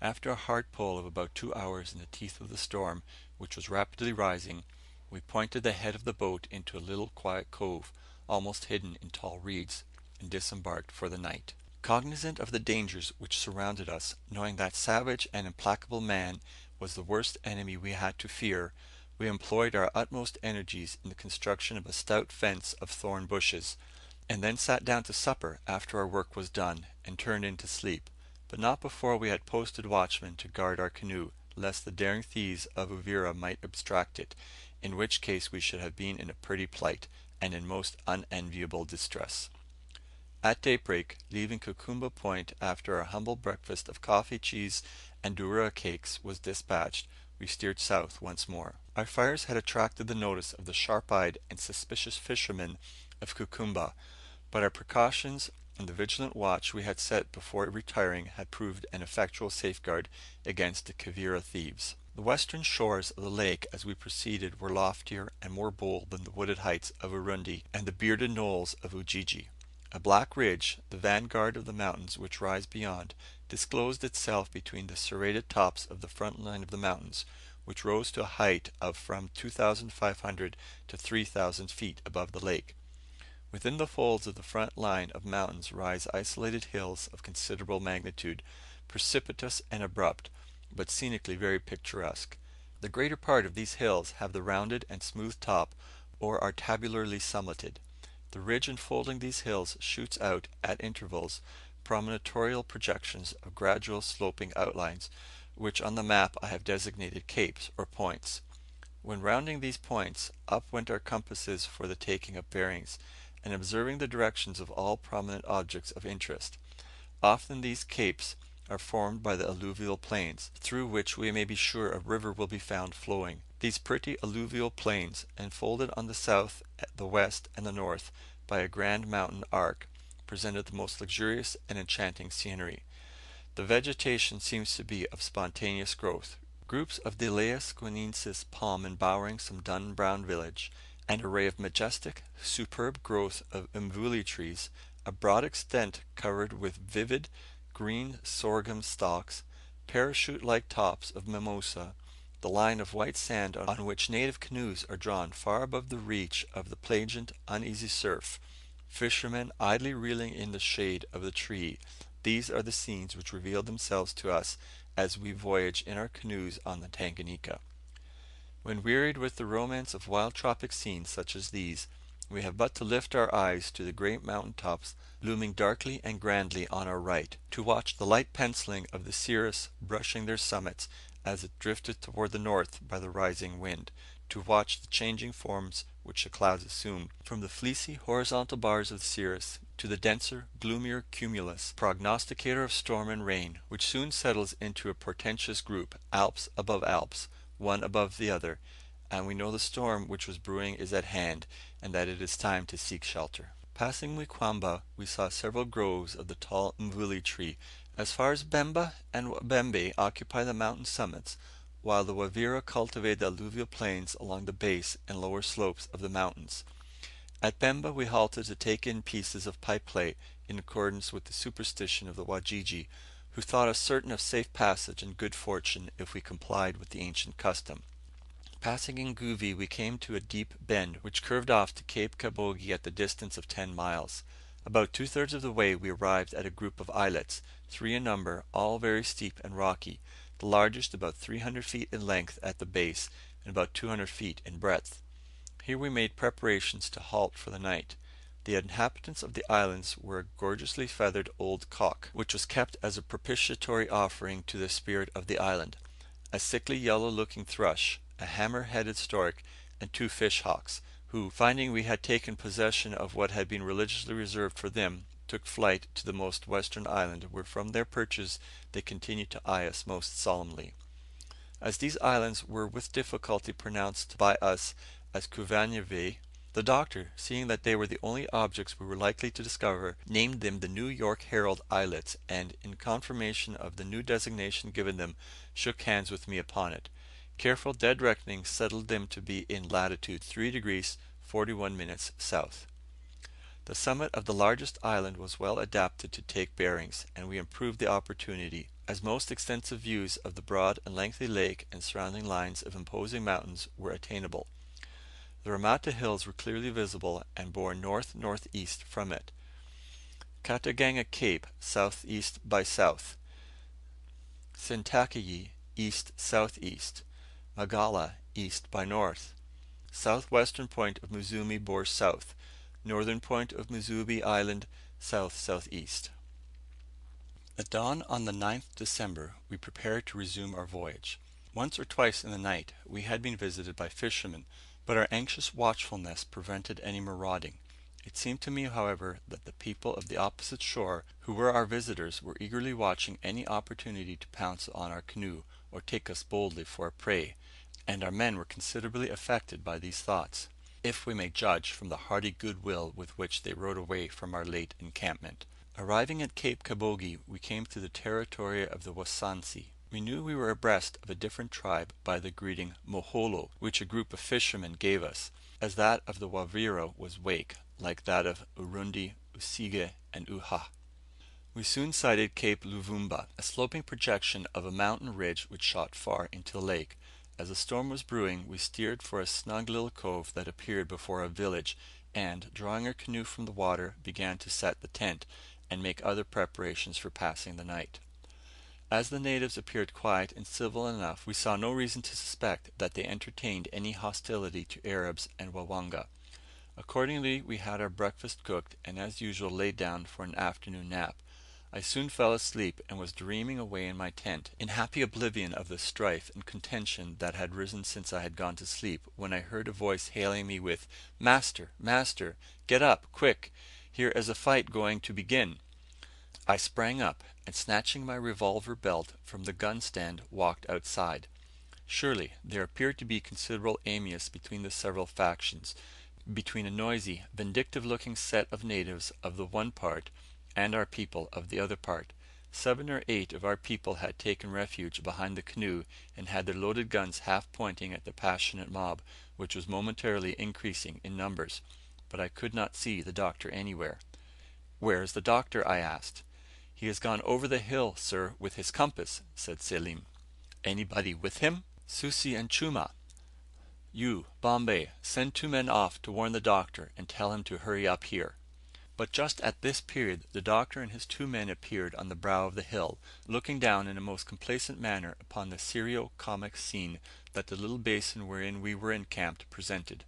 After a hard pull of about 2 hours in the teeth of the storm, which was rapidly rising, we pointed the head of the boat into a little quiet cove, almost hidden in tall reeds, and disembarked for the night. Cognizant of the dangers which surrounded us, knowing that savage and implacable man was the worst enemy we had to fear, we employed our utmost energies in the construction of a stout fence of thorn bushes, and then sat down to supper after our work was done, and turned in to sleep, but not before we had posted watchmen to guard our canoe, lest the daring thieves of Uvira might abstract it, in which case we should have been in a pretty plight, and in most unenviable distress. At daybreak, leaving Kukumba Point after our humble breakfast of coffee, cheese, and dourra cakes was dispatched, we steered south once more. Our fires had attracted the notice of the sharp-eyed and suspicious fishermen of Kukumba, but our precautions and the vigilant watch we had set before retiring had proved an effectual safeguard against the Kavira thieves. The western shores of the lake as we proceeded were loftier and more bold than the wooded heights of Urundi and the bearded knolls of Ujiji. A black ridge, the vanguard of the mountains which rise beyond, disclosed itself between the serrated tops of the front line of the mountains, which rose to a height of from 2,500 to 3,000 feet above the lake. Within the folds of the front line of mountains rise isolated hills of considerable magnitude, precipitous and abrupt, but scenically very picturesque. The greater part of these hills have the rounded and smooth top, or are tabularly summited. The ridge enfolding these hills shoots out, at intervals, promontorial projections of gradual sloping outlines, which on the map I have designated capes, or points. When rounding these points, up went our compasses for the taking of bearings, and observing the directions of all prominent objects of interest. Often these capes are formed by the alluvial plains, through which we may be sure a river will be found flowing. These pretty alluvial plains, enfolded on the south, the west, and the north, by a grand mountain arc, presented the most luxurious and enchanting scenery. The vegetation seems to be of spontaneous growth. Groups of Delaeus guineensis palm embowering some dun brown village, an array of majestic, superb growth of mvuli trees, a broad extent covered with vivid green sorghum stalks, parachute-like tops of mimosa, the line of white sand on which native canoes are drawn far above the reach of the plangent, uneasy surf, fishermen idly reeling in the shade of the tree, these are the scenes which reveal themselves to us as we voyage in our canoes on the Tanganika. When wearied with the romance of wild tropic scenes such as these, we have but to lift our eyes to the great mountain tops looming darkly and grandly on our right, to watch the light penciling of the cirrus brushing their summits as it drifted toward the north by the rising wind, to watch the changing forms which the clouds assume, from the fleecy horizontal bars of the cirrus to the denser, gloomier cumulus, prognosticator of storm and rain, which soon settles into a portentous group, Alps above Alps, one above the other, and we know the storm which was brewing is at hand, and that it is time to seek shelter. Passing Muikwamba, we saw several groves of the tall mvuli tree. As far as Bemba and Wabembe occupy the mountain summits, while the Wavira cultivate the alluvial plains along the base and lower slopes of the mountains. At Bemba we halted to take in pieces of pipe clay, in accordance with the superstition of the Wajiji, who thought us certain of safe passage and good fortune if we complied with the ancient custom. Passing Nguvi, we came to a deep bend which curved off to Cape Kabogi at the distance of 10 miles. About two-thirds of the way we arrived at a group of islets, 3 in number, all very steep and rocky, the largest about 300 feet in length at the base, and about 200 feet in breadth. Here we made preparations to halt for the night. The inhabitants of the islands were a gorgeously feathered old cock, which was kept as a propitiatory offering to the spirit of the island, a sickly yellow looking thrush, a hammer-headed stork, and 2 fish hawks, who, finding we had taken possession of what had been religiously reserved for them, took flight to the most western island, where from their perches they continued to eye us most solemnly. As these islands were with difficulty pronounced by us as Kouvanjave, the Doctor, seeing that they were the only objects we were likely to discover, named them the New York Herald Islets, and, in confirmation of the new designation given them, shook hands with me upon it. Careful dead reckoning settled them to be in latitude 3 degrees 41 minutes south. The summit of the largest island was well adapted to take bearings, and we improved the opportunity. as most extensive views of the broad and lengthy lake and surrounding lines of imposing mountains were attainable. The Ramata Hills were clearly visible and bore north-northeast from it. Kataganga Cape southeast by south. Sentakayi east-southeast. Magala east by north. Southwestern point of Muzumi bore south. Northern point of Muzubi Island south-southeast. At dawn on the 9th December we prepared to resume our voyage. Once or twice in the night we had been visited by fishermen, but our anxious watchfulness prevented any marauding. It seemed to me, however, that the people of the opposite shore, who were our visitors, were eagerly watching any opportunity to pounce on our canoe, or take us boldly for a prey, and our men were considerably affected by these thoughts, if we may judge from the hearty goodwill with which they rode away from our late encampment. Arriving at Cape Kabogi, we came to the territory of the Wasansi. We knew we were abreast of a different tribe by the greeting Moholo, which a group of fishermen gave us, as that of the Wavira was Wake, like that of Urundi, Usige, and Uha. We soon sighted Cape Luvumba, a sloping projection of a mountain ridge which shot far into the lake. As the storm was brewing, we steered for a snug little cove that appeared before a village, and, drawing our canoe from the water, began to set the tent, and make other preparations for passing the night. As the natives appeared quiet and civil enough, we saw no reason to suspect that they entertained any hostility to Arabs and Wawanga. Accordingly, we had our breakfast cooked, and as usual laid down for an afternoon nap. I soon fell asleep, and was dreaming away in my tent, in happy oblivion of the strife and contention that had risen since I had gone to sleep, when I heard a voice hailing me with, "Master, master, get up, quick! Here is a fight going to begin." I sprang up, and snatching my revolver belt from the gun stand, walked outside. Surely, there appeared to be considerable animus between the several factions, between a noisy, vindictive looking set of natives of the one part, and our people of the other part. 7 or 8 of our people had taken refuge behind the canoe, and had their loaded guns half pointing at the passionate mob, which was momentarily increasing in numbers. But I could not see the Doctor anywhere. "Where is the Doctor?" I asked. "He has gone over the hill, sir, with his compass," said Selim. "Anybody with him?" "Susi and Chuma." "You, Bombay, send 2 men off to warn the Doctor, and tell him to hurry up here." But just at this period the Doctor and his 2 men appeared on the brow of the hill, looking down in a most complacent manner upon the serio-comic scene that the little basin wherein we were encamped presented.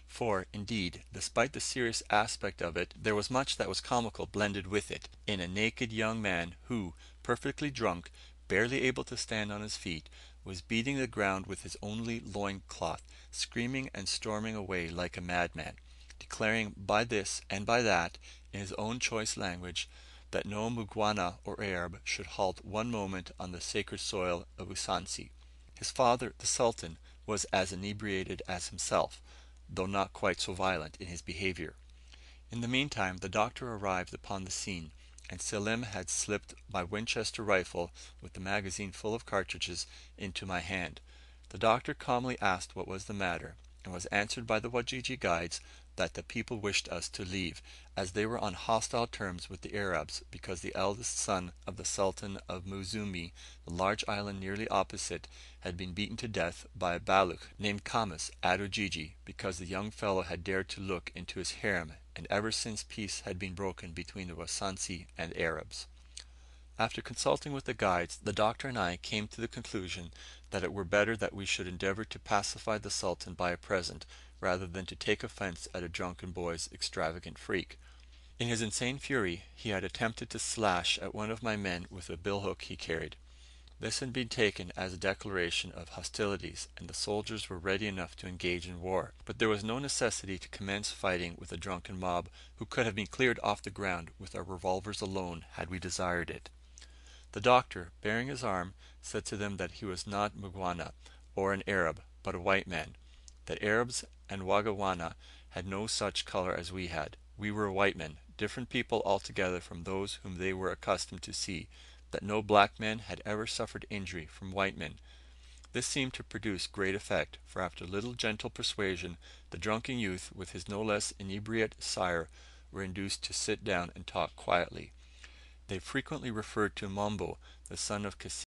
For, indeed, despite the serious aspect of it, there was much that was comical blended with it, in a naked young man, who, perfectly drunk, barely able to stand on his feet, was beating the ground with his only loin cloth, screaming and storming away like a madman, declaring by this and by that, in his own choice language, that no Mugwana or Arab should halt one moment on the sacred soil of Usansi. His father, the Sultan, was as inebriated as himself, though not quite so violent in his behaviour. In the meantime the Doctor arrived upon the scene, and Selim had slipped my Winchester rifle, with the magazine full of cartridges, into my hand. The Doctor calmly asked what was the matter, and was answered by the Wajiji guides that the people wished us to leave, as they were on hostile terms with the Arabs, because the eldest son of the Sultan of Muzumi, the large island nearly opposite, had been beaten to death by a Baluch named Kamis at Ujiji, because the young fellow had dared to look into his harem, and ever since peace had been broken between the Wasansi and Arabs. After consulting with the guides, the Doctor and I came to the conclusion that it were better that we should endeavour to pacify the Sultan by a present, rather than to take offence at a drunken boy's extravagant freak. In his insane fury, he had attempted to slash at one of my men with a billhook he carried. This had been taken as a declaration of hostilities, and the soldiers were ready enough to engage in war. But there was no necessity to commence fighting with a drunken mob, who could have been cleared off the ground with our revolvers alone, had we desired it. The Doctor, baring his arm, said to them that he was not Mugwana, or an Arab, but a white man; that Arabs and Wagawana had no such colour as we had. We were white men, different people altogether from those whom they were accustomed to see; that no black men had ever suffered injury from white men. This seemed to produce great effect, for after a little gentle persuasion, the drunken youth, with his no less inebriate sire, were induced to sit down and talk quietly. They frequently referred to Mombo, the son of Cassim.